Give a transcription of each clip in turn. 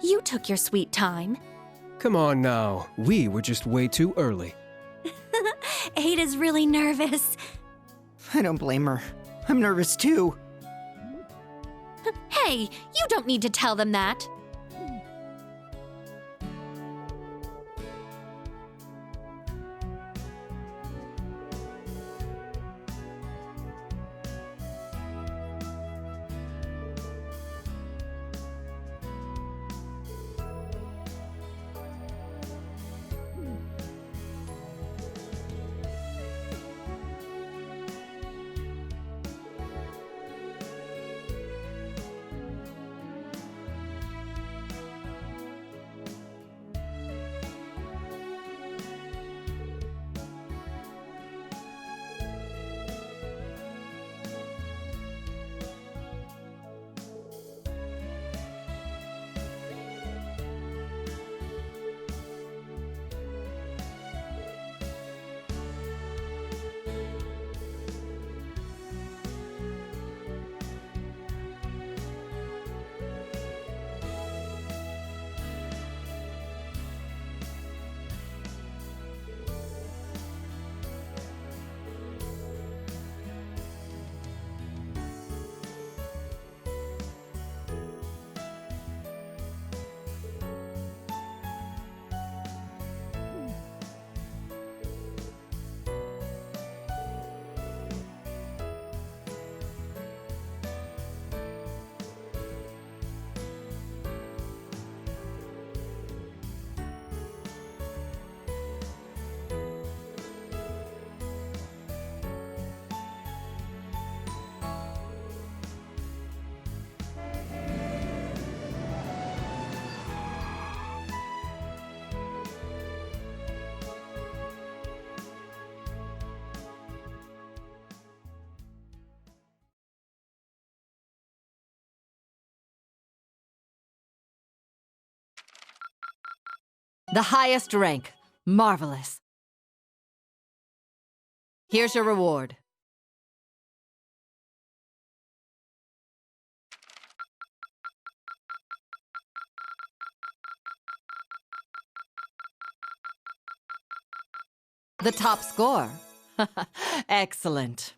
You took your sweet time. Come on now, we were just way too early. Ada's really nervous. I don't blame her. I'm nervous too. Hey, you don't need to tell them that. The highest rank. Marvelous. Here's your reward. The top score. Excellent.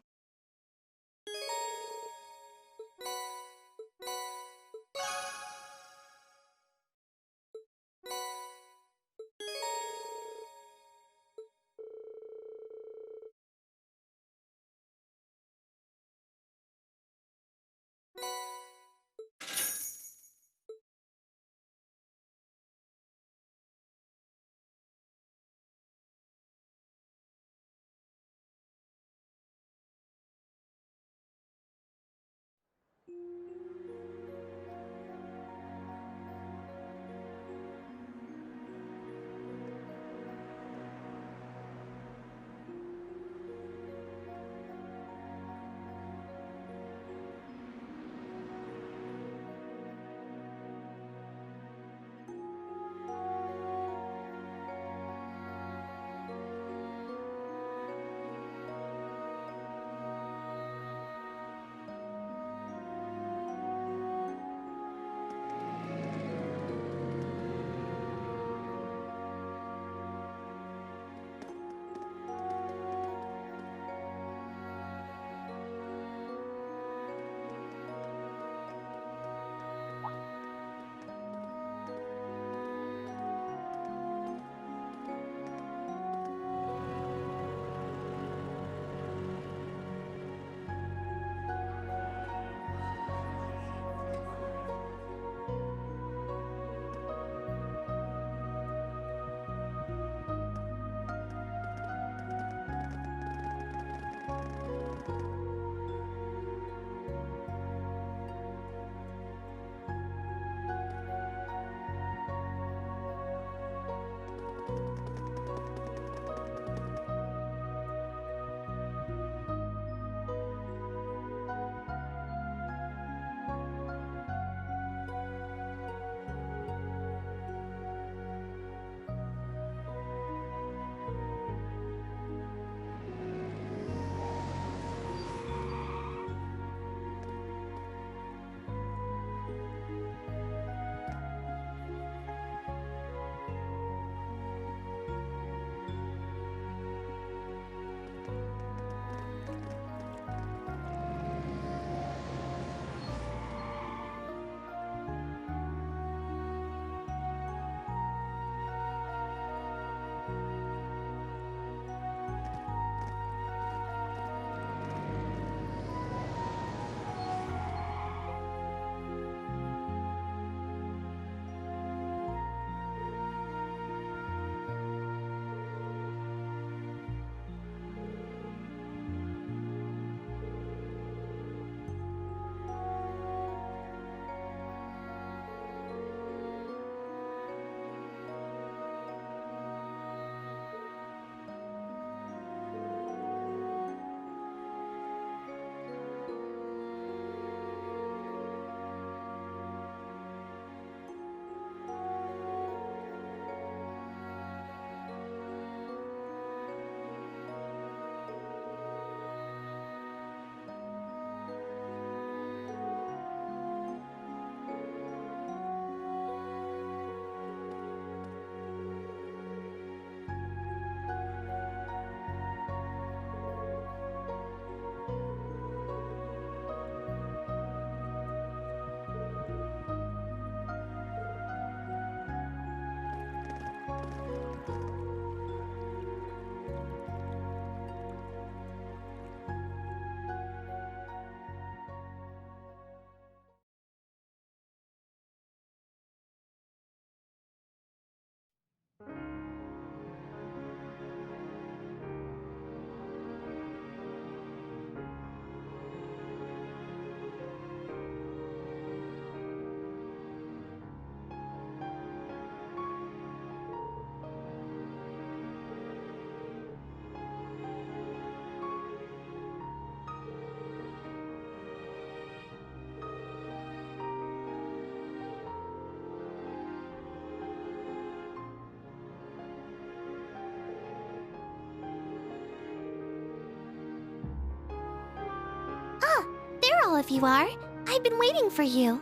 all of you are. I've been waiting for you.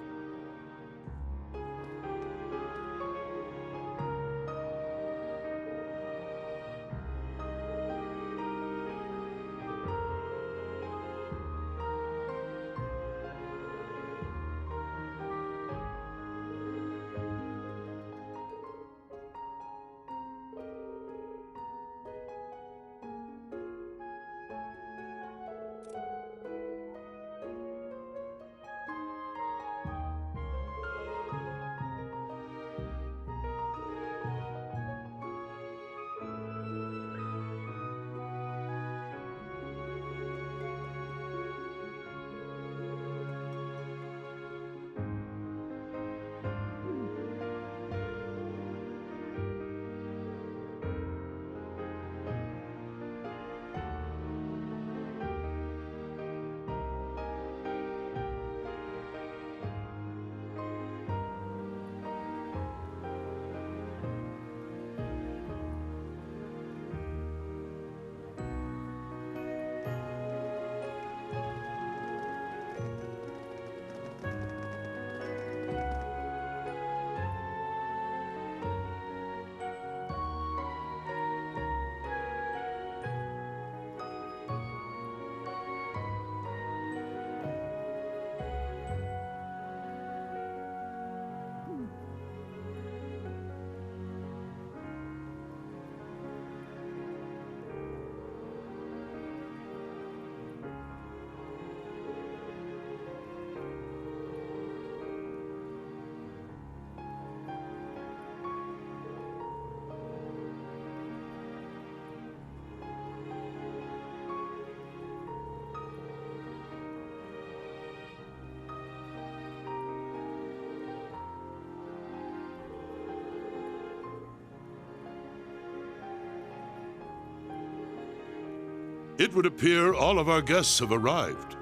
It would appear all of our guests have arrived.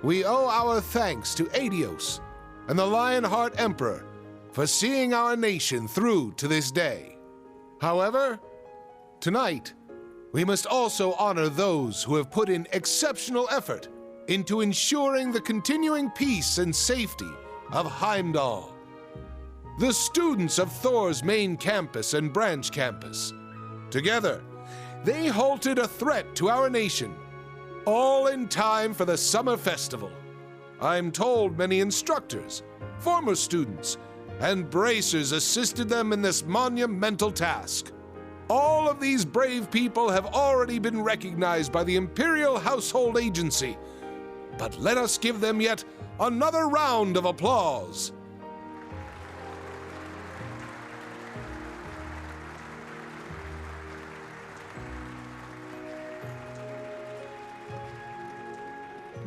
We owe our thanks to Adios and the Lionheart Emperor for seeing our nation through to this day. However, tonight, we must also honor those who have put in exceptional effort into ensuring the continuing peace and safety of Heimdallr. The students of Thor's main campus and branch campus. Together, they halted a threat to our nation, all in time for the summer festival. I'm told many instructors, former students, and bracers assisted them in this monumental task. All of these brave people have already been recognized by the Imperial Household Agency, but let us give them yet another round of applause.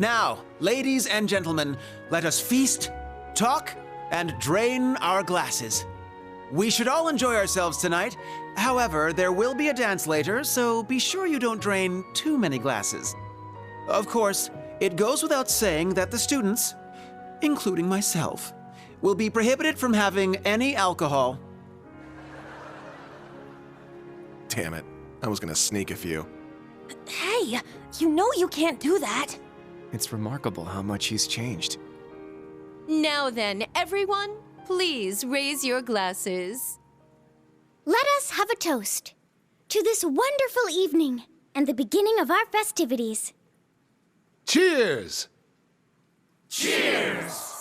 Now, ladies and gentlemen, let us feast, talk, and drain our glasses. We should all enjoy ourselves tonight. However, there will be a dance later, so be sure you don't drain too many glasses. Of course, it goes without saying that the students, including myself, will be prohibited from having any alcohol. Damn it. I was gonna sneak a few. Hey, you know you can't do that. It's remarkable how much he's changed. Now then, everyone, please raise your glasses. Let us have a toast to this wonderful evening and the beginning of our festivities. Cheers! Cheers!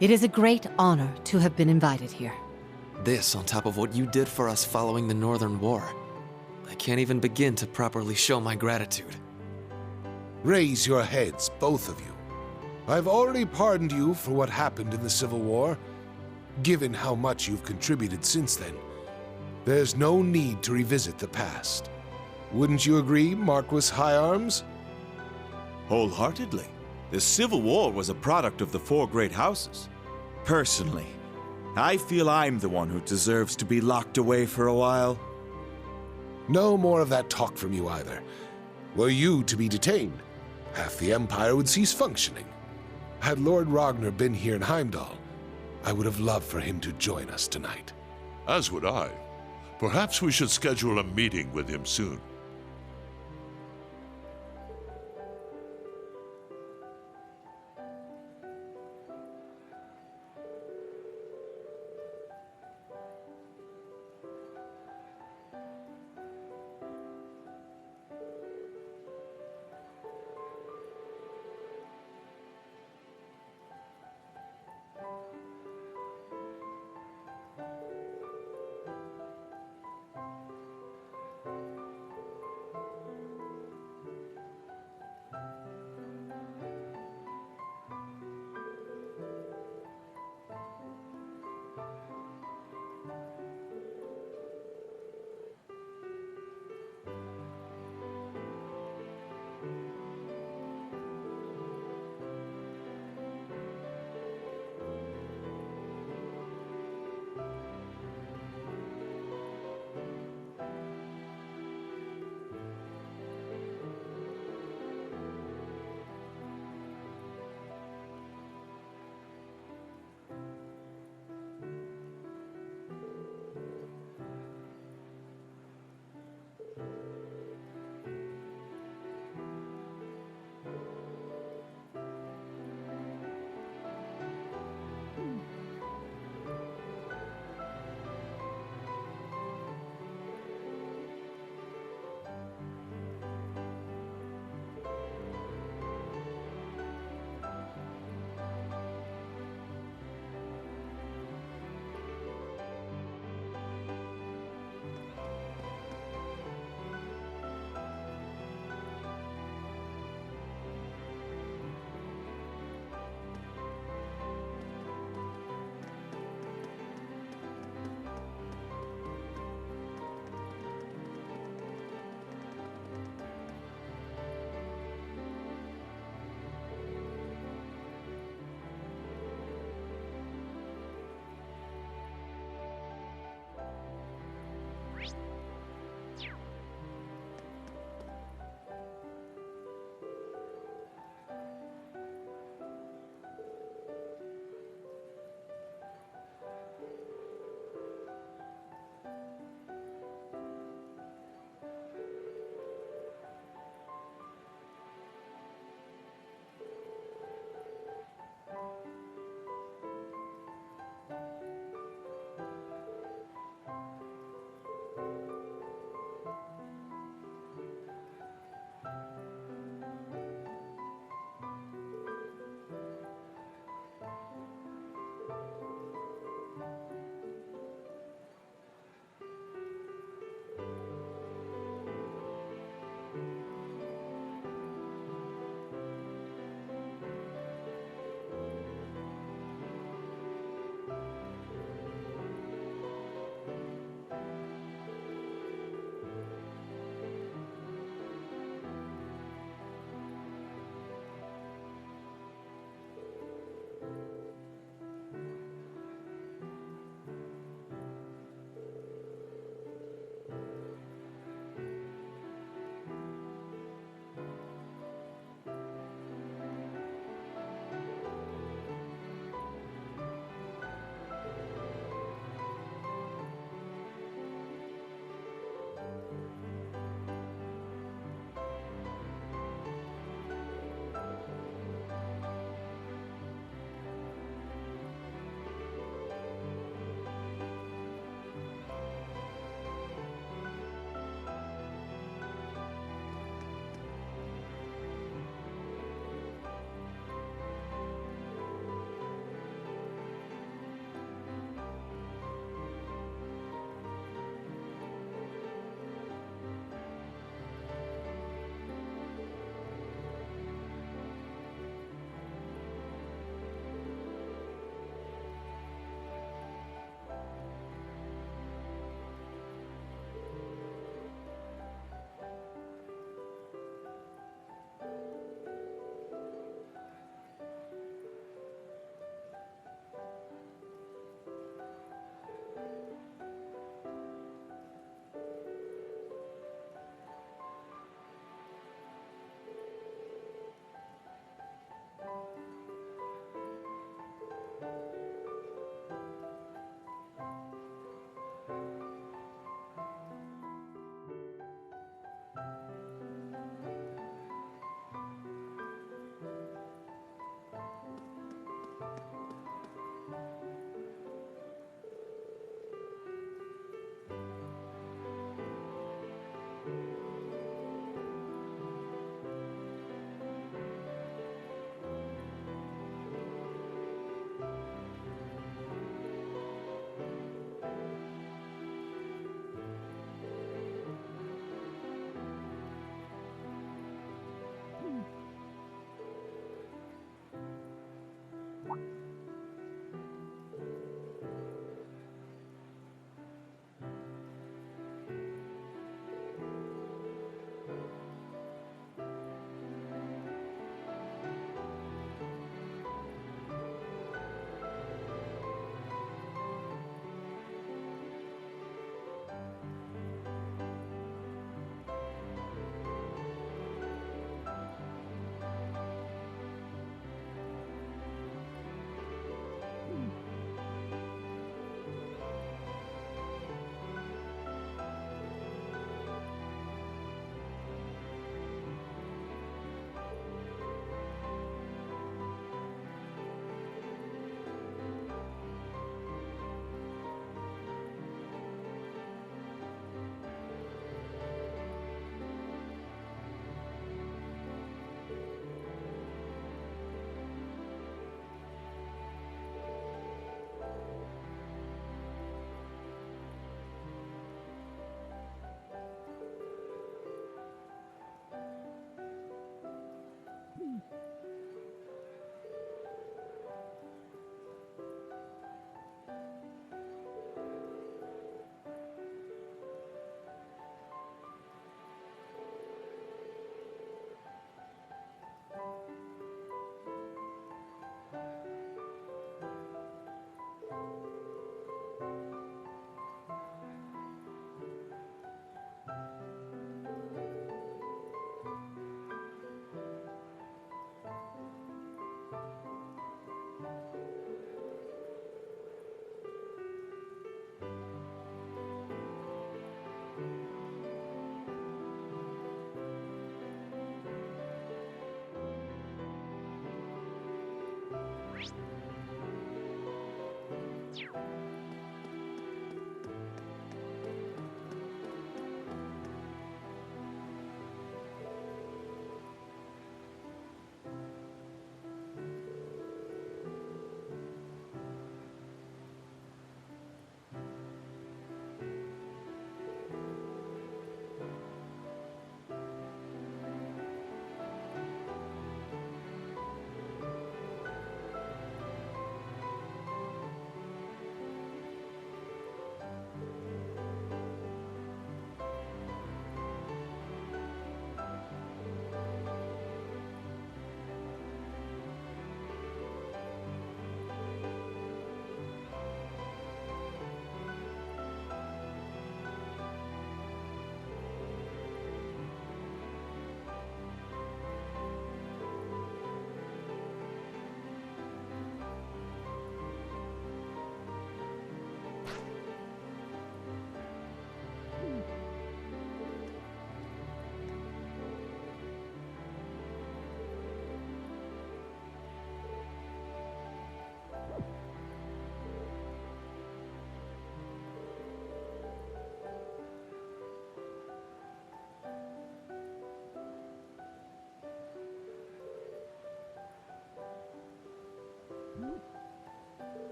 It is a great honor to have been invited here. This on top of what you did for us following the Northern War. I can't even begin to properly show my gratitude. Raise your heads, both of you. I've already pardoned you for what happened in the Civil War. Given how much you've contributed since then, there's no need to revisit the past. Wouldn't you agree, Marquis High Arms? Wholeheartedly. The Civil War was a product of the four great houses. Personally, I feel I'm the one who deserves to be locked away for a while. No more of that talk from you either. Were you to be detained, half the Empire would cease functioning. Had Lord Ragnar been here in Heimdallr, I would have loved for him to join us tonight. As would I. Perhaps we should schedule a meeting with him soon.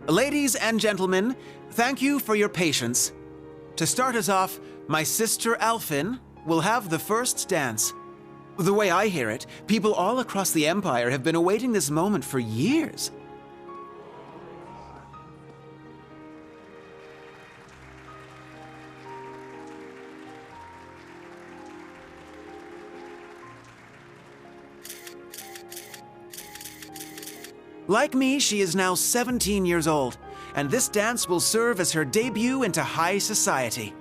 Ladies and gentlemen, thank you for your patience. To start us off, my sister Alphin will have the first dance. The way I hear it, people all across the Empire have been awaiting this moment for years. Like me, she is now 17 years old, and this dance will serve as her debut into high society.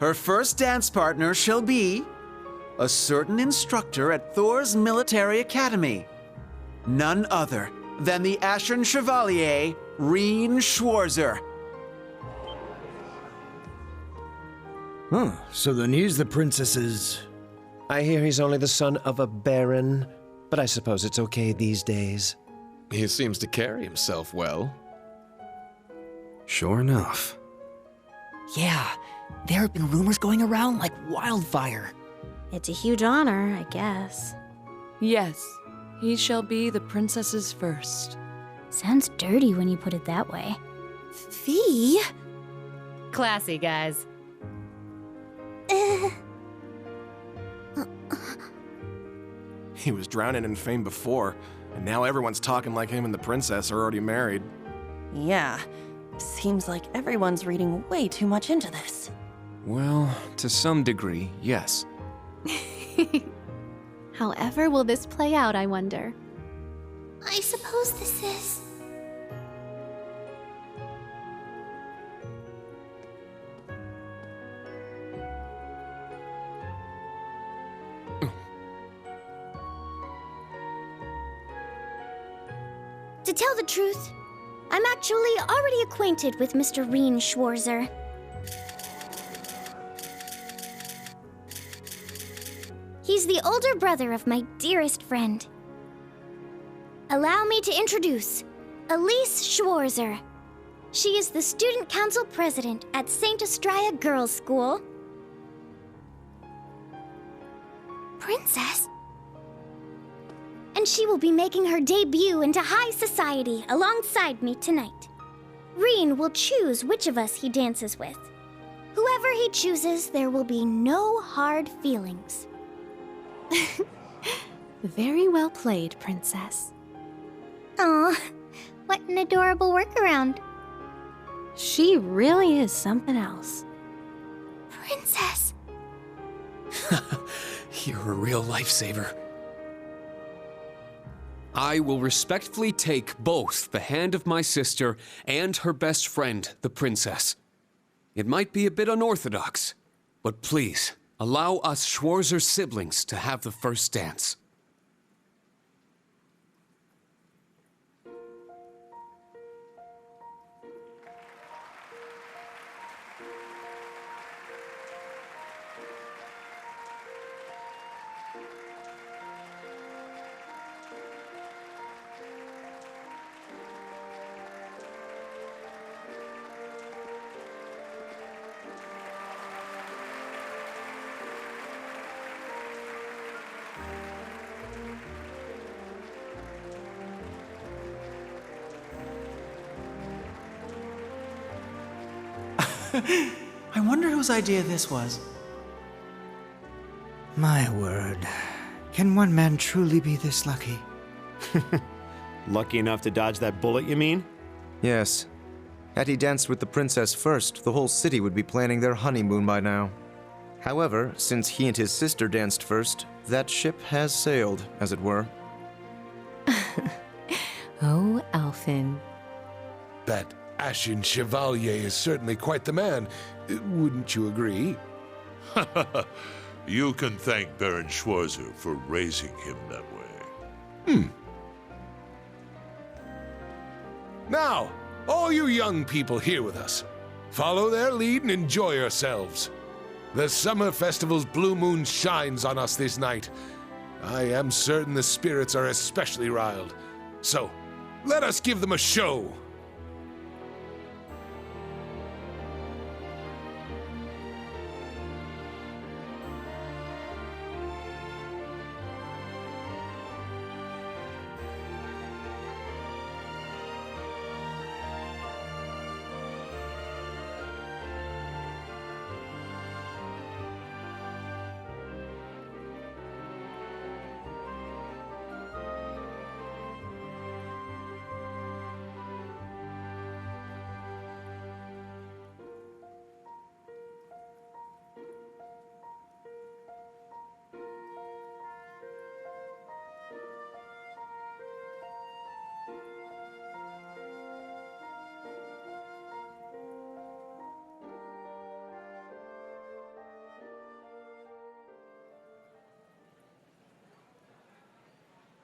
Her first dance partner shall be a certain instructor at Thor's military academy. None other than the Ashen Chevalier, Reen Schwarzer. Huh, so then he's the princess's... I hear he's only the son of a baron, but I suppose it's okay these days. He seems to carry himself well. Sure enough. Yeah, there have been rumors going around like wildfire. It's a huge honor, I guess. Yes, he shall be the princess's first. Sounds dirty when you put it that way. Fee? Classy, guys. He was drowning in fame before, and now everyone's talking like him and the princess are already married. Yeah, seems like everyone's reading way too much into this. Well, to some degree, yes. However will this play out, I wonder? I suppose this is... To tell the truth, I'm actually already acquainted with Mr. Reen Schwarzer. He's the older brother of my dearest friend. Allow me to introduce Elise Schwarzer. She is the student council president at St. Estrella Girls' School. Princess? And she will be making her debut into high society alongside me tonight. Reen will choose which of us he dances with. Whoever he chooses, there will be no hard feelings. Very well played, Princess. Aw, what an adorable workaround. She really is something else. Princess! You're a real lifesaver. I will respectfully take both the hand of my sister and her best friend, the princess. It might be a bit unorthodox, but please, allow us Schwarzer siblings to have the first dance. I wonder whose idea this was. My word. Can one man truly be this lucky? Lucky enough to dodge that bullet, you mean? Yes. Had he danced with the princess first, the whole city would be planning their honeymoon by now. However, since he and his sister danced first, that ship has sailed, as it were. Oh, Alphin. That Ashen Chevalier is certainly quite the man. Wouldn't you agree? You can thank Baron Schwarzer for raising him that way. Now, all you young people here with us, follow their lead and enjoy yourselves. The summer festival's blue moon shines on us this night. I am certain the spirits are especially riled. So, let us give them a show.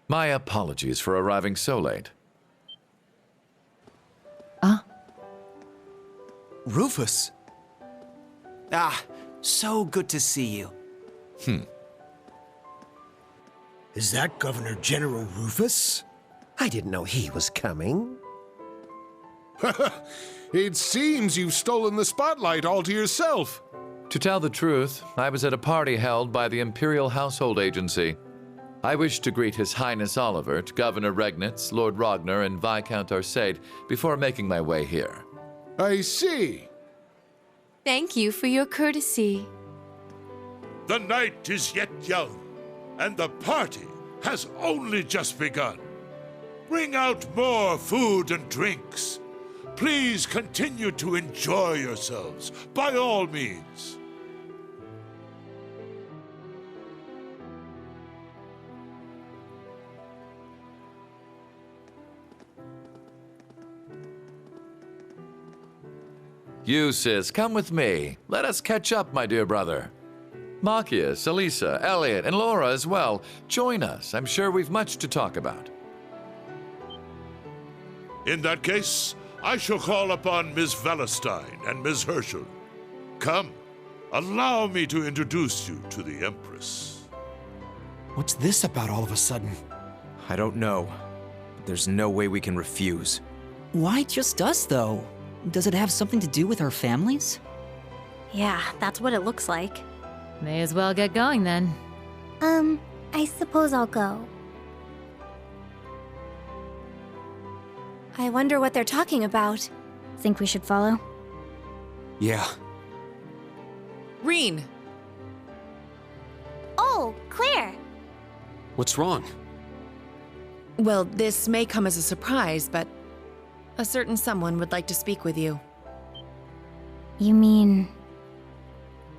My apologies for arriving so late. Rufus. Ah, so good to see you. Is that Governor General Rufus? I didn't know he was coming. It seems you've stolen the spotlight all to yourself. To tell the truth, I was at a party held by the Imperial Household Agency. I wish to greet His Highness Olivert, Governor Regnitz, Lord Ragnar, and Viscount Arcade before making my way here. I see. Thank you for your courtesy. The night is yet young, and the party has only just begun. Bring out more food and drinks. Please continue to enjoy yourselves, by all means. You, sis, come with me. Let us catch up, my dear brother. Machias, Elisa, Elliot, and Laura as well. Join us. I'm sure we've much to talk about. In that case, I shall call upon Ms. Valestein and Ms. Herschel. Come, allow me to introduce you to the Empress. What's this about all of a sudden? I don't know, but there's no way we can refuse. Why just us, though? Does it have something to do with our families? Yeah, that's what it looks like. May as well get going then. I suppose I'll go. I wonder what they're talking about. Think we should follow? Yeah. Reen! Oh, Claire! What's wrong? Well, this may come as a surprise, but a certain someone would like to speak with you. You mean...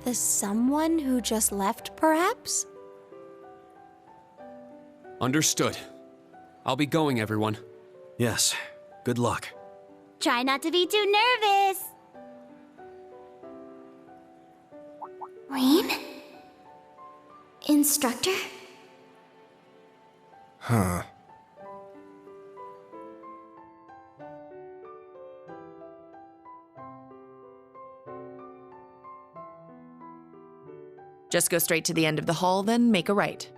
The someone who just left, perhaps? Understood. I'll be going, everyone. Yes. Good luck. Try not to be too nervous! Reen? Instructor? Huh. Just go straight to the end of the hall, then make a right.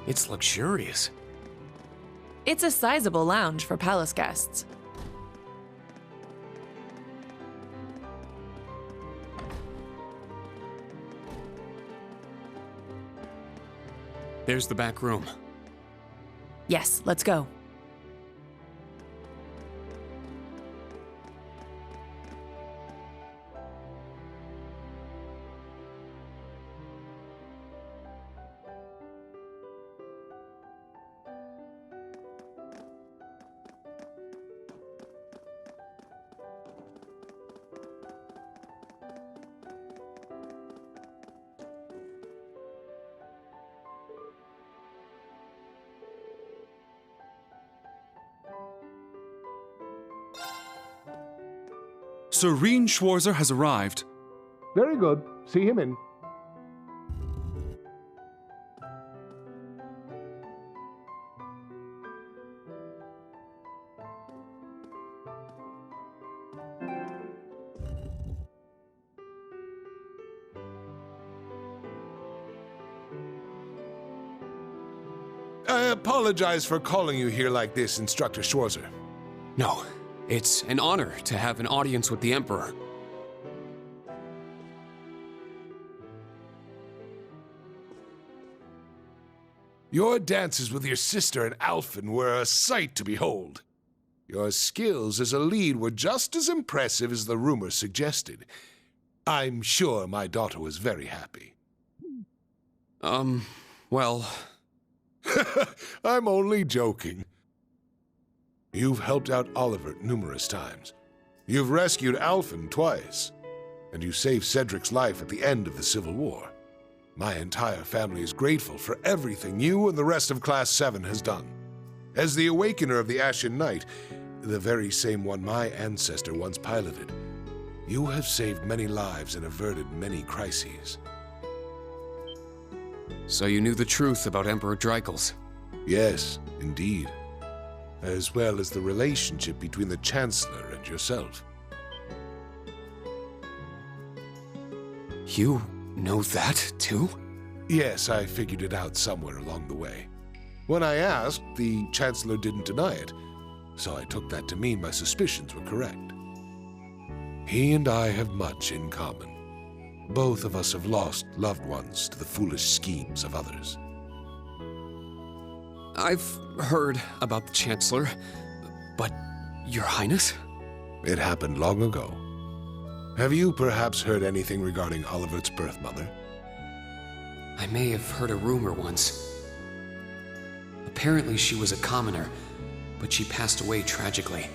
It's luxurious. It's a sizable lounge for palace guests. There's the back room. Yes, let's go. Sir Rien Schwarzer has arrived. Very good. See him in. I apologize for calling you here like this, Instructor Schwarzer. No, it's an honor to have an audience with the Emperor. Your dances with your sister and Alphen were a sight to behold. Your skills as a lead were just as impressive as the rumor suggested. I'm sure my daughter was very happy. Well... I'm only joking. You've helped out Oliver numerous times. You've rescued Alphen twice. And you saved Cedric's life at the end of the Civil War. My entire family is grateful for everything you and the rest of Class 7 has done. As the Awakener of the Ashen Knight, the very same one my ancestor once piloted, you have saved many lives and averted many crises. So you knew the truth about Emperor Dreikels? Yes, indeed. As well as the relationship between the Chancellor and yourself. You know that, too? Yes, I figured it out somewhere along the way. When I asked, the Chancellor didn't deny it, so I took that to mean my suspicions were correct. He and I have much in common. Both of us have lost loved ones to the foolish schemes of others. I've heard about the Chancellor, but Your Highness? It happened long ago. Have you perhaps heard anything regarding Olivert's birth mother? I may have heard a rumor once. Apparently she was a commoner, but she passed away tragically.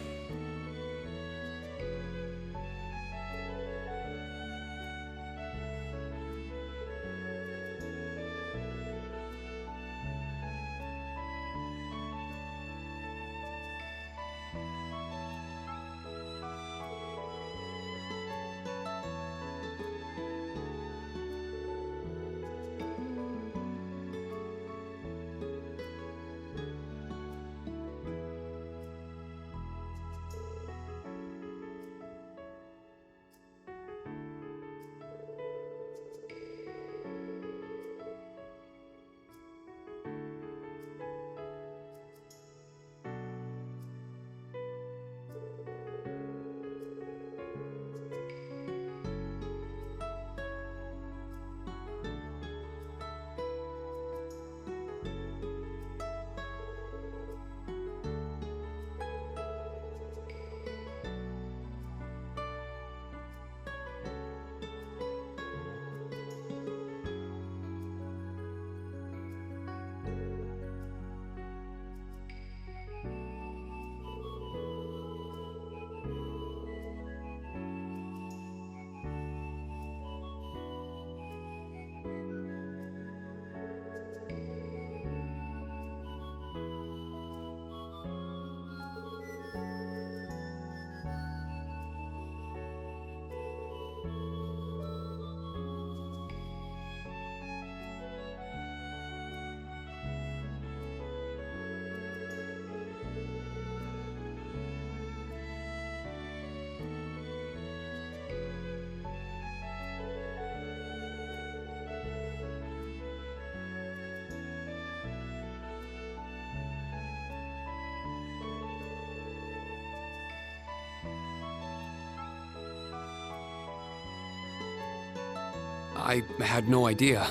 I had no idea.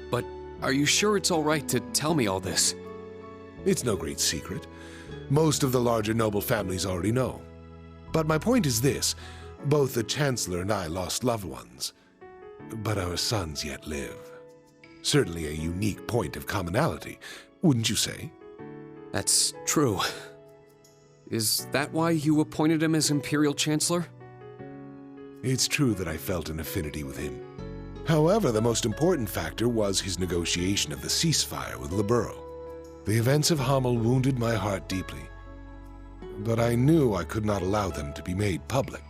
But are you sure it's all right to tell me all this? It's no great secret. Most of the larger noble families already know. But my point is this. Both the Chancellor and I lost loved ones. But our sons yet live. Certainly a unique point of commonality, wouldn't you say? That's true. Is that why you appointed him as Imperial Chancellor? It's true that I felt an affinity with him. However, the most important factor was his negotiation of the ceasefire with Libero. The events of Hamel wounded my heart deeply, but I knew I could not allow them to be made public.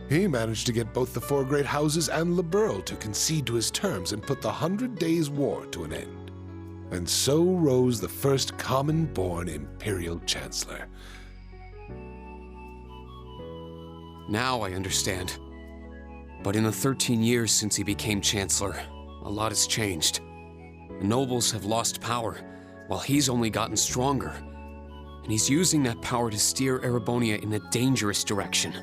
He managed to get both the Four Great Houses and Liberl to concede to his terms and put the 100 Days' War to an end. And so rose the first common-born Imperial Chancellor. Now I understand. But in the 13 years since he became Chancellor, a lot has changed. The nobles have lost power, while he's only gotten stronger. And he's using that power to steer Erebonia in a dangerous direction.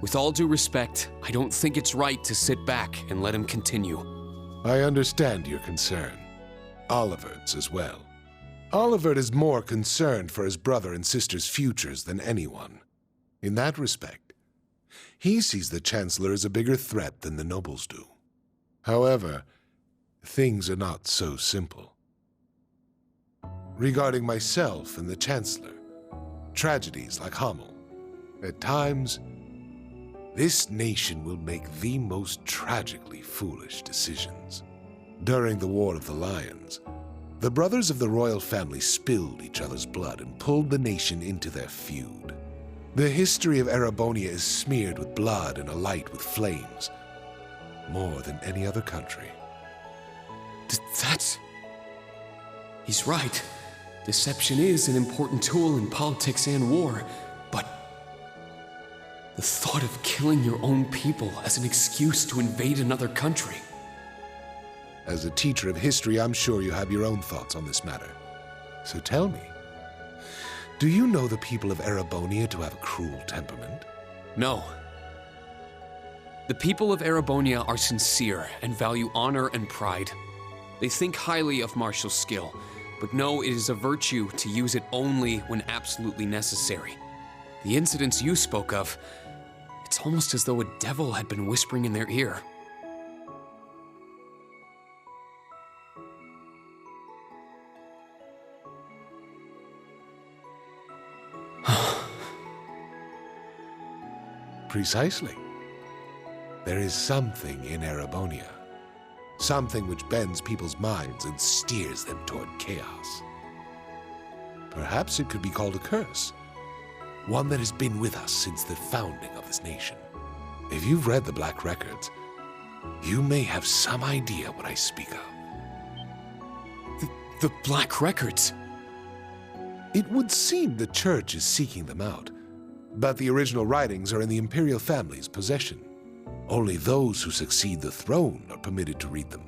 With all due respect, I don't think it's right to sit back and let him continue. I understand your concern. Olivert's as well. Olivert is more concerned for his brother and sister's futures than anyone. In that respect, he sees the Chancellor as a bigger threat than the nobles do. However, things are not so simple. Regarding myself and the Chancellor, tragedies like Hamel, at times, this nation will make the most tragically foolish decisions. During the War of the Lions, the brothers of the royal family spilled each other's blood and pulled the nation into their feud. The history of Erebonia is smeared with blood and alight with flames, more than any other country. He's right. Deception is an important tool in politics and war, but the thought of killing your own people as an excuse to invade another country. As a teacher of history, I'm sure you have your own thoughts on this matter. So tell me, do you know the people of Erebonia to have a cruel temperament? No. The people of Erebonia are sincere and value honor and pride. They think highly of martial skill, but know it is a virtue to use it only when absolutely necessary. The incidents you spoke of, it's almost as though a devil had been whispering in their ear. Precisely. There is something in Erebonia. Something which bends people's minds and steers them toward chaos. Perhaps it could be called a curse. One that has been with us since the founding of this nation. If you've read the Black Records, you may have some idea what I speak of. The Black Records? It would seem the Church is seeking them out, but the original writings are in the Imperial family's possession. Only those who succeed the throne are permitted to read them.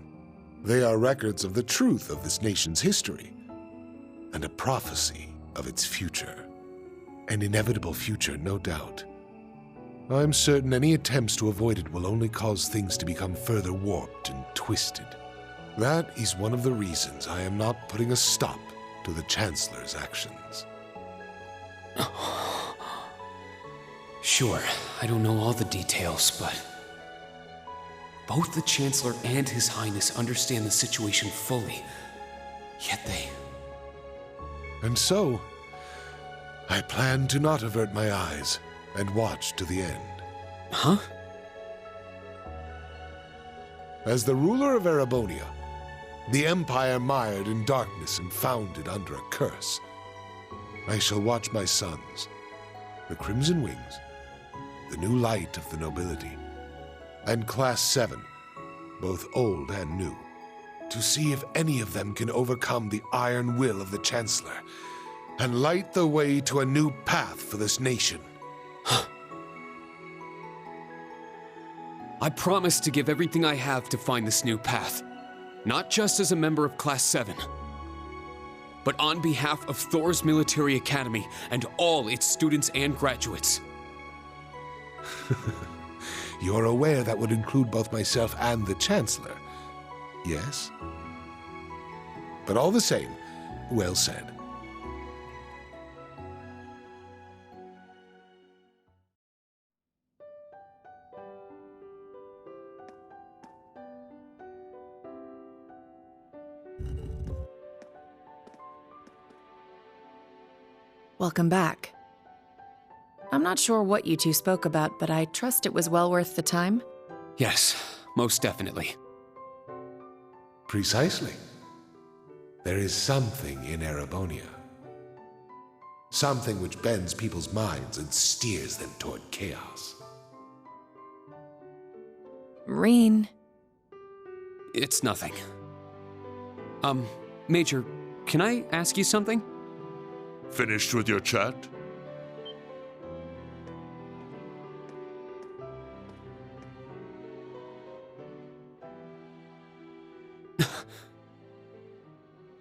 They are records of the truth of this nation's history, and a prophecy of its future. An inevitable future, no doubt. I'm certain any attempts to avoid it will only cause things to become further warped and twisted. That is one of the reasons I am not putting a stop to the Chancellor's actions. Sure, I don't know all the details, but both the Chancellor and His Highness understand the situation fully, yet they... And so, I plan to not avert my eyes and watch to the end. Huh? As the ruler of Erebonia, the empire mired in darkness and founded under a curse, I shall watch my sons, the Crimson Wings, the new light of the nobility, and Class 7, both old and new, to see if any of them can overcome the iron will of the Chancellor and light the way to a new path for this nation. I promise to give everything I have to find this new path. Not just as a member of Class 7, but on behalf of Thor's Military Academy and all its students and graduates. You're aware that would include both myself and the Chancellor, yes? But all the same, well said. Welcome back. I'm not sure what you two spoke about, but I trust it was well worth the time. Yes, most definitely. Precisely. There is something in Erebonia. Something which bends people's minds and steers them toward chaos. Reen. It's nothing. Major, can I ask you something? Finished with your chat?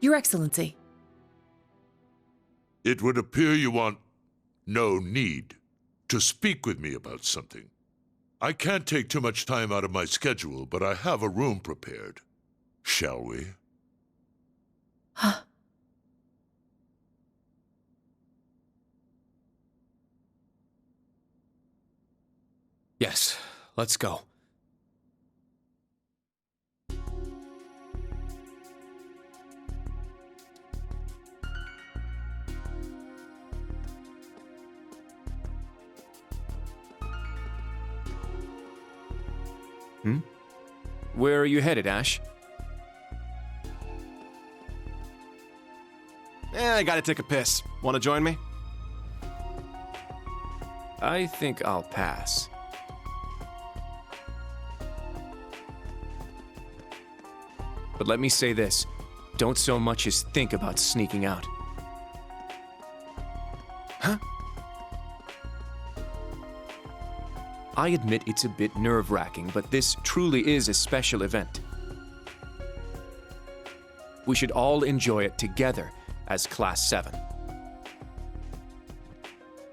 Your Excellency. It would appear you want no need to speak with me about something. I can't take too much time out of my schedule, but I have a room prepared. Shall we? Yes, let's go. Where are you headed, Ash? I gotta take a piss. Wanna join me? I think I'll pass. But let me say this. Don't so much as think about sneaking out. Huh? I admit it's a bit nerve-wracking, but this truly is a special event. We should all enjoy it together as Class 7.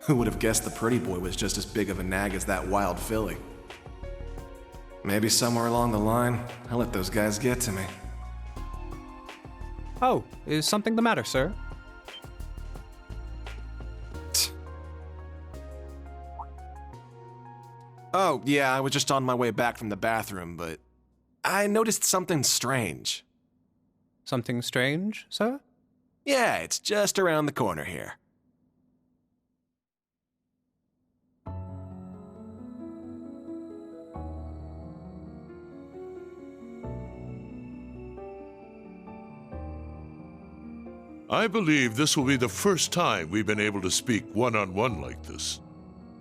Who would have guessed the pretty boy was just as big of a nag as that wild filly? Maybe somewhere along the line, I'll let those guys get to me. Oh, is something the matter, sir? Oh, yeah, I was just on my way back from the bathroom, but I noticed something strange. Something strange, sir? Yeah, it's just around the corner here. I believe this will be the first time we've been able to speak one-on-one like this.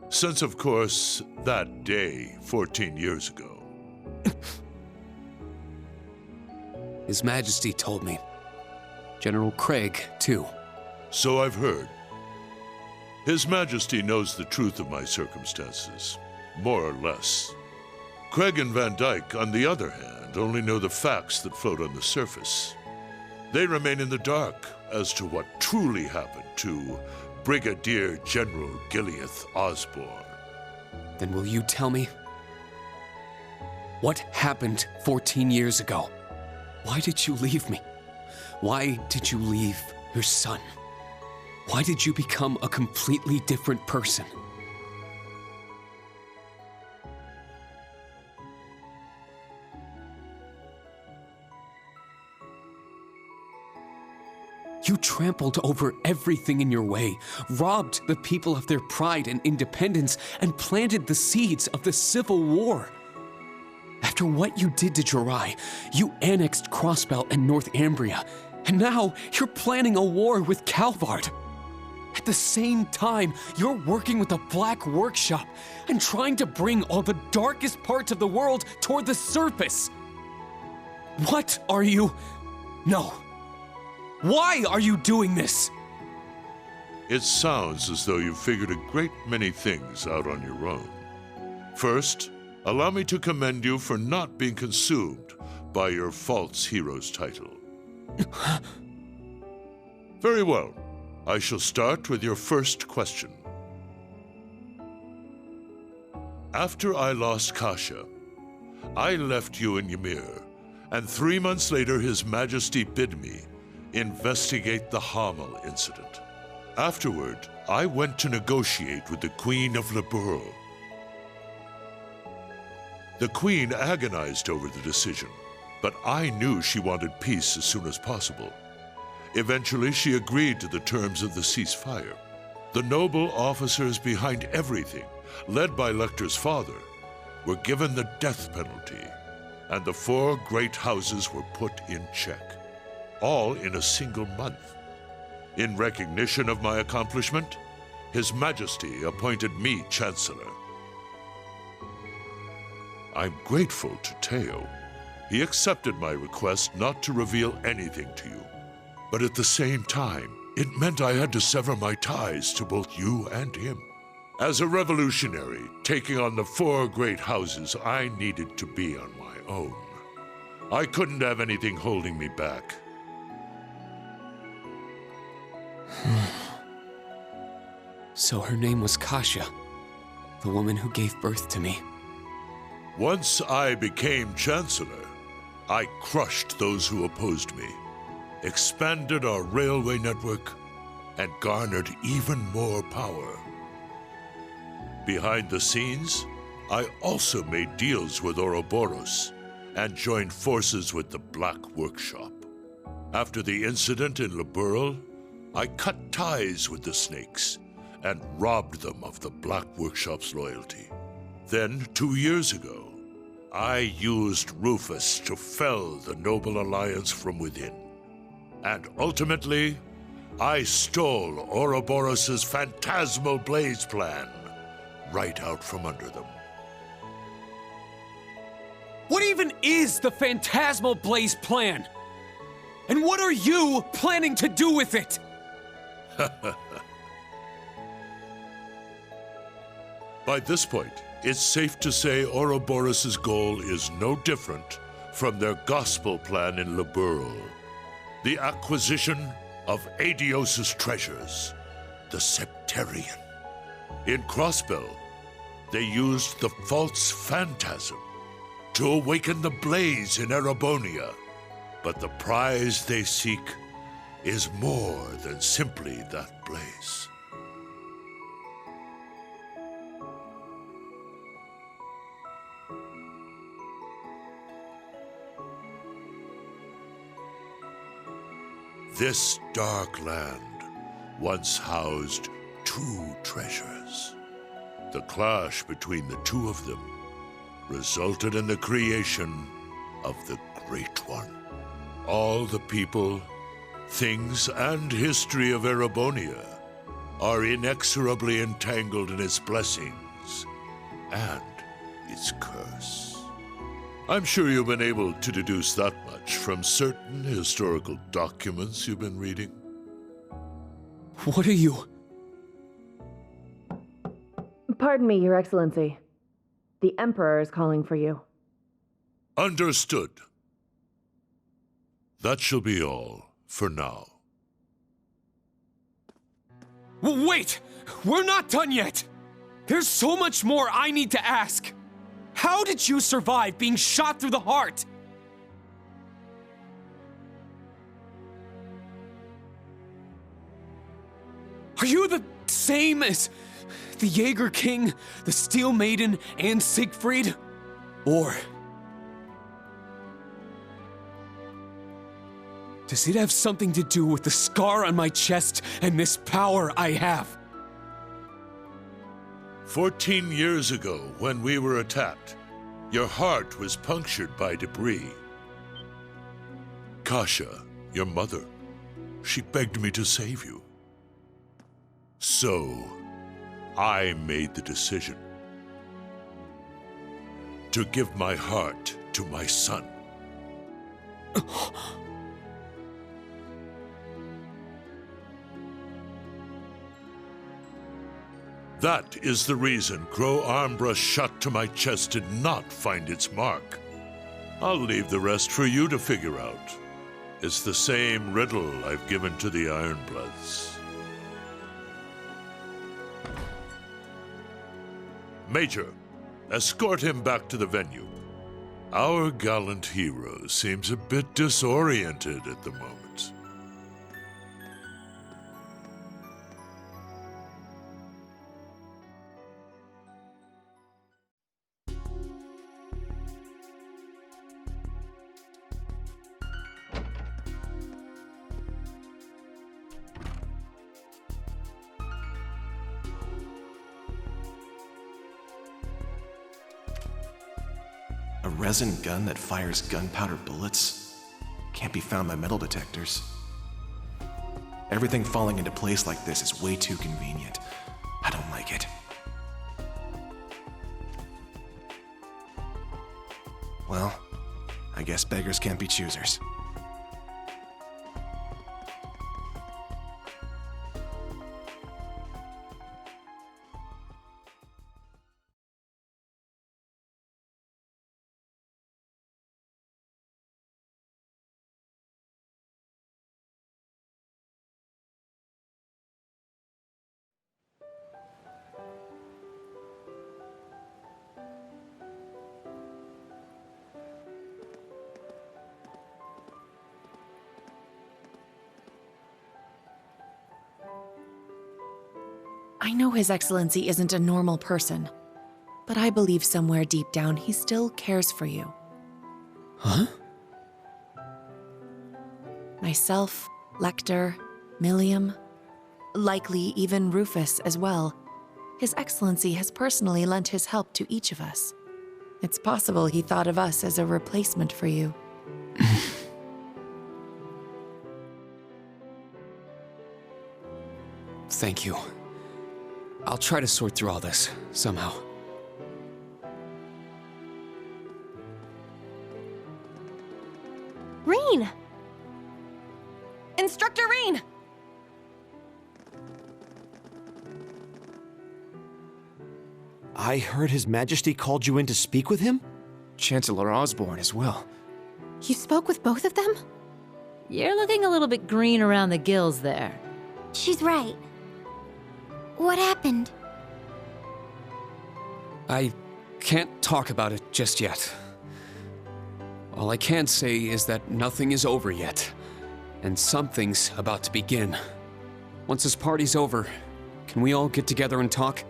Since, of course, that day 14 years ago. His Majesty told me. General Craig, too. So I've heard. His Majesty knows the truth of my circumstances, more or less. Craig and Van Dyke, on the other hand, only know the facts that float on the surface. They remain in the dark as to what truly happened to Brigadier General Gileath Osborne. Then will you tell me? What happened 14 years ago? Why did you leave me? Why did you leave your son? Why did you become a completely different person? You trampled over everything in your way, robbed the people of their pride and independence, and planted the seeds of the Civil War. After what you did to Jirai, you annexed Crossbelt and Northumbria, and now you're planning a war with Calvard. At the same time, you're working with the Black Workshop and trying to bring all the darkest parts of the world toward the surface. What are you... No. Why are you doing this? It sounds as though you've figured a great many things out on your own. First, allow me to commend you for not being consumed by your false hero's title. Very well. I shall start with your first question. After I lost Kasha, I left you in Ymir, and 3 months later His Majesty bid me investigate the Hamel incident. Afterward, I went to negotiate with the Queen of Liberl. The Queen agonized over the decision, but I knew she wanted peace as soon as possible. Eventually, she agreed to the terms of the ceasefire. The noble officers behind everything, led by Lecter's father, were given the death penalty, and the 4 great houses were put in check. All in a single month. In recognition of my accomplishment, His Majesty appointed me Chancellor. I'm grateful to Teo. He accepted my request not to reveal anything to you. But at the same time, it meant I had to sever my ties to both you and him. As a revolutionary, taking on the 4 great houses, I needed to be on my own. I couldn't have anything holding me back. So her name was Kasia, the woman who gave birth to me. Once I became Chancellor, I crushed those who opposed me, expanded our railway network, and garnered even more power. Behind the scenes, I also made deals with Ouroboros and joined forces with the Black Workshop. After the incident in Liberl, I cut ties with the Snakes and robbed them of the Black Workshop's loyalty. Then, 2 years ago, I used Rufus to fell the Noble Alliance from within. And ultimately, I stole Ouroboros' phantasmal blaze plan right out from under them. What even is the Phantasmal Blaze plan? And what are you planning to do with it? By this point, it's safe to say Ouroboros' goal is no different from their gospel plan in Liberl. The acquisition of Adios' treasures, the Septarian. In Crossbell, they used the false phantasm to awaken the blaze in Erebonia. But the prize they seek is more than simply that blaze. This dark land once housed 2 treasures. The clash between the 2 of them resulted in the creation of the Great One. All the people, things, and history of Erebonia are inexorably entangled in its blessings and its curse. I'm sure you've been able to deduce that much from certain historical documents you've been reading. What are you? Pardon me, Your Excellency. The Emperor is calling for you. Understood. That shall be all for now. Wait! We're not done yet! There's so much more I need to ask! How did you survive being shot through the heart? Are you the same as the Jaeger King, the Steel Maiden, and Siegfried? Or does it have something to do with the scar on my chest and this power I have? 14 years ago, when we were attacked, your heart was punctured by debris. Kasia, your mother, she begged me to save you. So, I made the decision to give my heart to my son. That is the reason Gro Armbrush's shot to my chest did not find its mark. I'll leave the rest for you to figure out. It's the same riddle I've given to the Ironbloods. Major, escort him back to the venue. Our gallant hero seems a bit disoriented at the moment. A resin gun that fires gunpowder bullets? Can't be found by metal detectors. Everything falling into place like this is way too convenient. I don't like it. Well, I guess beggars can't be choosers. I know His Excellency isn't a normal person, but I believe somewhere deep down he still cares for you. Huh? Myself, Lecter, Milliam, likely even Rufus as well. His Excellency has personally lent his help to each of us. It's possible he thought of us as a replacement for you. Thank you. I'll try to sort through all this, somehow. Reen! Instructor Reen! I heard His Majesty called you in to speak with him? Chancellor Osborne as well. You spoke with both of them? You're looking a little bit green around the gills there. She's right. What happened? I can't talk about it just yet. All I can say is that nothing is over yet, and something's about to begin. Once this party's over, can we all get together and talk?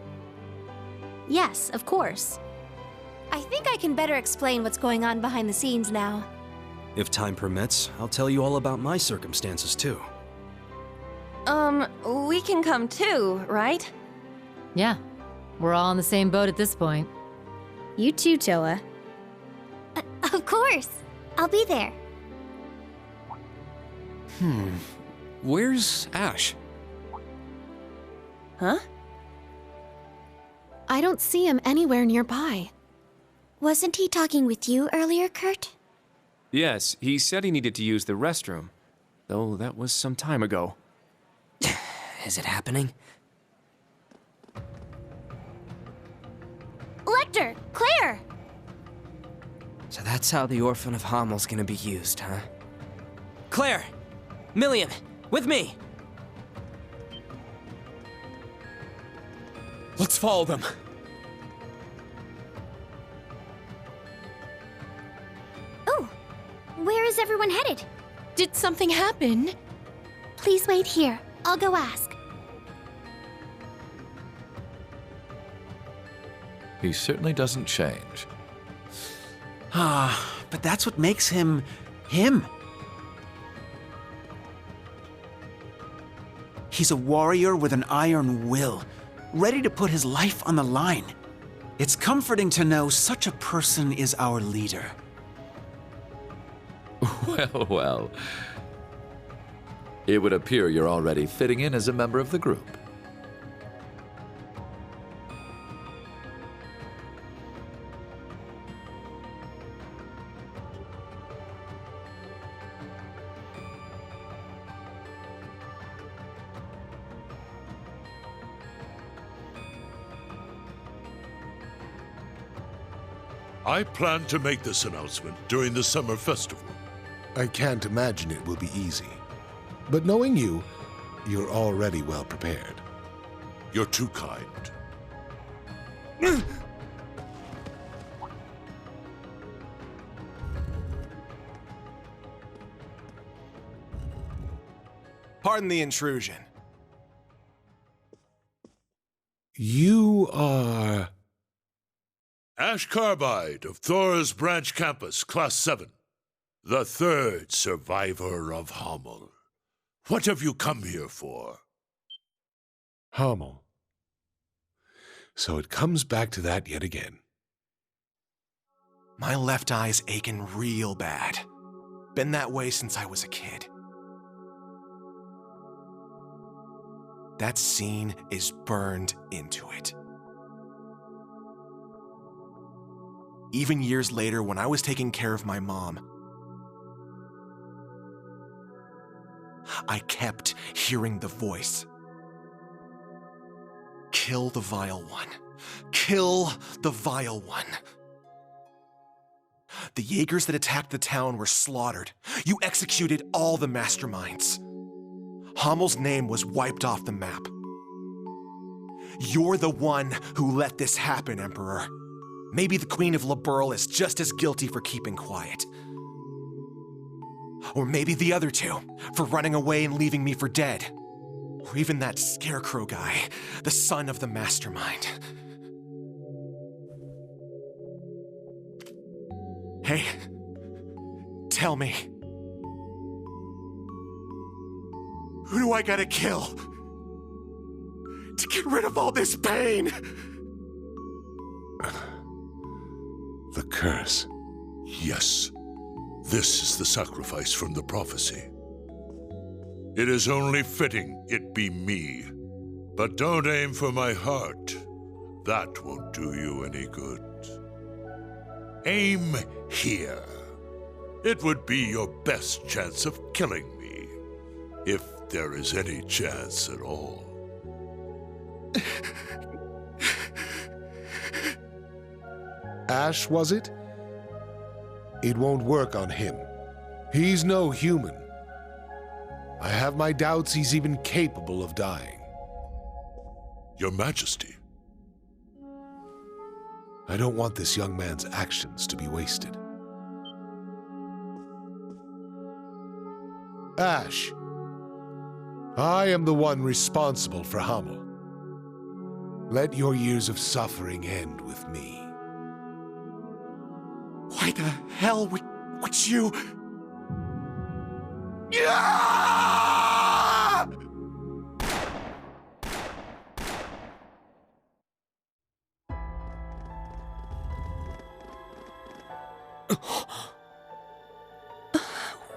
Yes, of course. I think I can better explain what's going on behind the scenes now. If time permits, I'll tell you all about my circumstances too. We can come too, right? Yeah, we're all on the same boat at this point. You too, Toa. Of course. I'll be there. Where's Ash? Huh? I don't see him anywhere nearby. Wasn't he talking with you earlier, Kurt? Yes, he said he needed to use the restroom, though that was some time ago. Is it happening? Lecter! Claire! So that's how the Orphan of Hommel's gonna be used, huh? Claire! Milliam! With me! Let's follow them. Oh, where is everyone headed? Did something happen? Please wait here. I'll go ask. He certainly doesn't change. But that's what makes him him. He's a warrior with an iron will, ready to put his life on the line. It's comforting to know such a person is our leader. Well, well. It would appear you're already fitting in as a member of the group. I plan to make this announcement during the summer festival. I can't imagine it will be easy. But knowing you, you're already well prepared. You're too kind. Pardon the intrusion. You are... Ash Carbide of Thor's Branch Campus, Class 7. The third survivor of Hommel. What have you come here for? Hommel. So it comes back to that yet again. My left eye's aching real bad. Been that way since I was a kid. That scene is burned into it. even years later when I was taking care of my mom, I kept hearing the voice. Kill the Vile One. Kill the Vile One. The Jaegers that attacked the town were slaughtered. You executed all the masterminds. Hammel's name was wiped off the map. You're the one who let this happen, Emperor. Maybe the Queen of Liberl is just as guilty for keeping quiet. Or maybe the other two, for running away and leaving me for dead. Or even that Scarecrow guy, the son of the mastermind. Hey, tell me. Who do I gotta kill to get rid of all this pain? The curse. Yes. This is the sacrifice from the prophecy. It is only fitting it be me. But don't aim for my heart. That won't do you any good. Aim here. It would be your best chance of killing me, if there is any chance at all. Ash, was it? It won't work on him. He's no human. I have my doubts he's even capable of dying. Your Majesty. I don't want this young man's actions to be wasted. Ash, I am the one responsible for Hammel. Let your years of suffering end with me. Why the hell would you...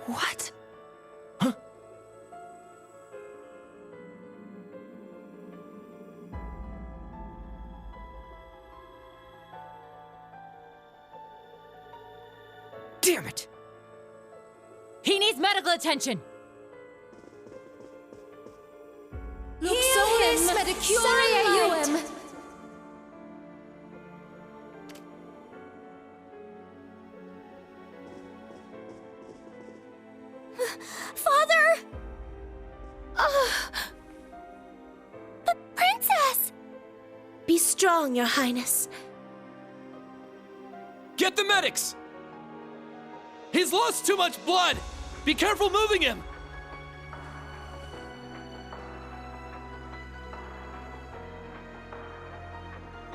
What? Huh? Damn it! He needs medical attention! Luxonis medicure eum. Father! The princess! Be strong, Your Highness. Get the medics! He's lost too much blood! Be careful moving him!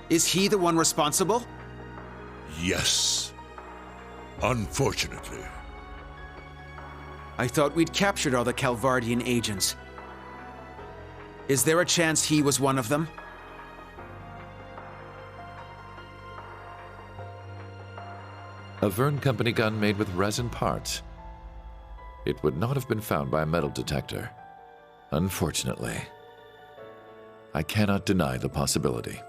Is he the one responsible? Yes. Unfortunately. I thought we'd captured all the Calvardian agents. Is there a chance he was one of them? A Verne Company gun made with resin parts. It would not have been found by a metal detector. Unfortunately. I cannot deny the possibility.